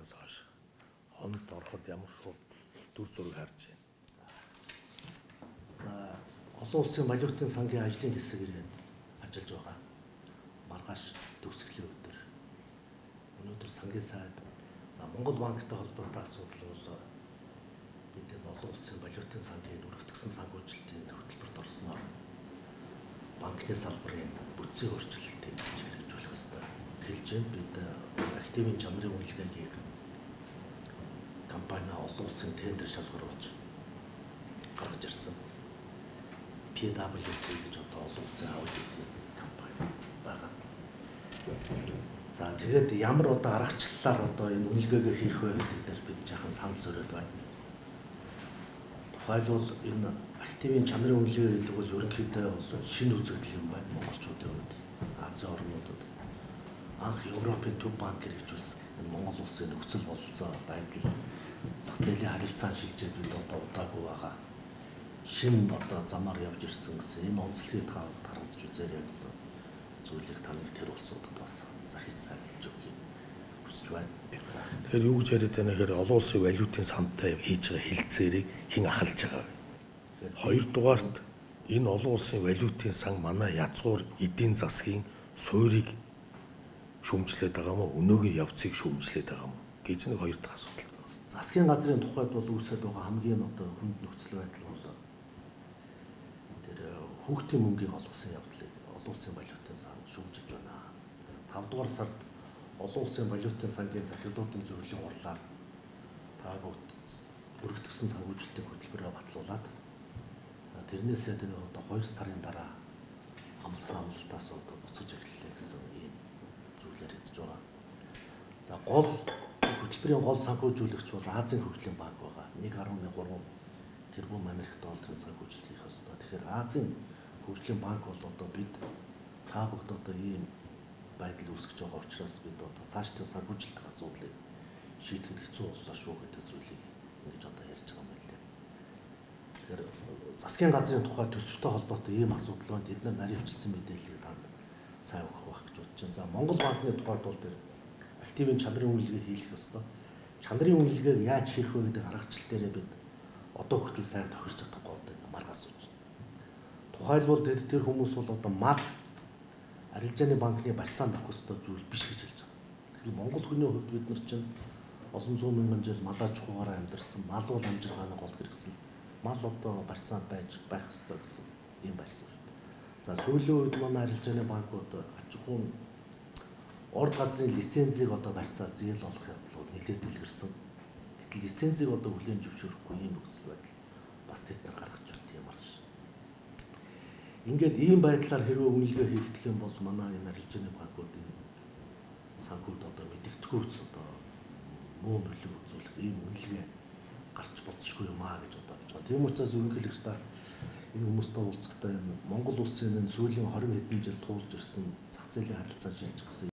оноос хойш хонд ороход ямар дүр зураг харж байна. За олон улсын валютын сангийн ажлын хэсэг ирээд ажиллаж байгаа. Маргааш төгсгөлийн өдөр. Өнөөдөр сангийн сайд за Монгол банктай холбоотой асуудал бол бид олон улсын валютын сангийн өргөтгсөн санхүүжилтийн хөтөлбөрт орсноор банкны салбарын бүтцийн өөрчлөлтийг хэрэгжүүлэх ёстой. Хэлж бид активын чанарын үнэлгээгийг компани олон улсын тендер шалгаруулж гаргаж ирсэн. PwC гэж одоо олон улсын аудитын компани байгаа. За тэгээд ямар одоо аргачлалаар одоо энэ үнэлгээгээ хийх вэ гэдэг дээр бид жаахан санал зөрөөд байна. Тухайлбал энэ активын чанарын үнэлгээ гэдэг бол ерөнхийдөө бол шинэ үзэгдэл юм байна монголчуудын хувьд. Азийн орнуудад анх Европын төв банк хэрэгжүүлсэн энэ Монгол улсын нөхцөл бололцоо байдал зах зээлийн харилцаан шилжээд бид одоо удаагүй байгаа. Шинэ одоо замаар явж ирсэн гэсэн энэ онцлогийг харгалзаж үзээрэй гэсэн зүйлийг та нэг тэр улсуудад бас захиж сайжруулж өгье хүсэж байна. Тэгэхээр юу гэж яриад байна гэхээр олон улсын валютын сантай хийж байгаа хилцээрийг хэн ахалж байгаа вэ? Хоёрдугаарт энэ олон улсын валютын сан манай язгуур эдийн засгийн суурийг шүүмжлээд байгаа мó өнөөгийн явцыг шүүмжлээд байгаа мó гэж нэг хоёр дахь асуудал. Засгийн газрын тухайд бол үүсэж байгаа хамгийн одоо хүнд нөхцөл байдал бол хүүхдийн мөнгийг олгосон явдлыг олон улсын валютын сан шүүмжилж байна. 5 дугаар сард олон улсын валютын сангийн захирлуудын зөвлөлийн хурлаар та бүгд өргөтгсөн санхүүжилтийн хөтөлбөрөөр батлуулаад тэрнээсээ тэгээ одоо 2 сарын дараа амлалтаас одоо буцаж эхэллээ гэсэн ийм зүйлээр хэлж байгаа. За гол хөтөлбөрийн гол санхүүжүүлэгч бол Азийн хөгжлийн банк байгаа. 1.3 тэрбум Америк долларын санхүүжилт хийх ёстой. Тэгэхээр Азийн хөгжлийн банк бол одоо бид та бүгд одоо ийм байдал үүсгэж байгаа учраас бид одоо цаашдын санхүүжилтийн асуудлыг шийдэх хэцүү боллоо шүү гэдэг зүйлийг ингэж одоо ярьж байгаа юм байна. Тэгэхээр засгийн газрын тухай төсөвтэй холбоотой ийм асуудал байна. Бид нар наривчилсан мэдээллийг танд сайн өгөх байх гэж бодож байна. За Монгол банкны тухайд бол тэр активын чанарын үнэлгээ хийх ёстой. Чанарын үнэлгээг яаж хийх вэ гэдэг аргачлал дээр бид одоо хүртэл сайн тохирч чадахгүй одоо маргаас үүж. Тухайлбал тэр хүмүүс бол одоо мал арилжааны банкны барьцаанд авах ёстой зүйл биш гэж хэлж байгаа. Тэгэхээр Монгол хүний хувьд бид нар чинь олон зуун мянган жил малаа чухаараа амьдарсан, мал бол амжиргааны гол хэрэгсэл. Мал одоо барьцаанд байх ёстой гэсэн ийм барьсан. За сүүлийн үед манай арилжааны банкуд аж ахуйн орд газрын лицензийг одоо барьцаар зээл олох явдал нэлээд дэлгэрсэн. Гэтэл лицензийг одоо хүлээн зөвшөөрөхгүй ийм нөхцөл байдал бас тэд нар гаргаж байна тийм байна. Ингээд ийм байдлаар хэрвээ үнэлгээ хийгдэх юм бол манай энэ арилжааны банкуудын санхүүд одоо мэдэгдэхүйц одоо муу нөлөө үзүүлэх ийм үнэлгээ гарч болцсохгүй юм аа гэж одоо бодож байна. Тийм учраас ерөнхийлөгч та энэ хүмүүстэй уулзахдаа энэ Монгол улсын энэ сүүлийн 20 хэдэн жил туулж ирсэн зах зээлийн харилцаа шилжих гэсэн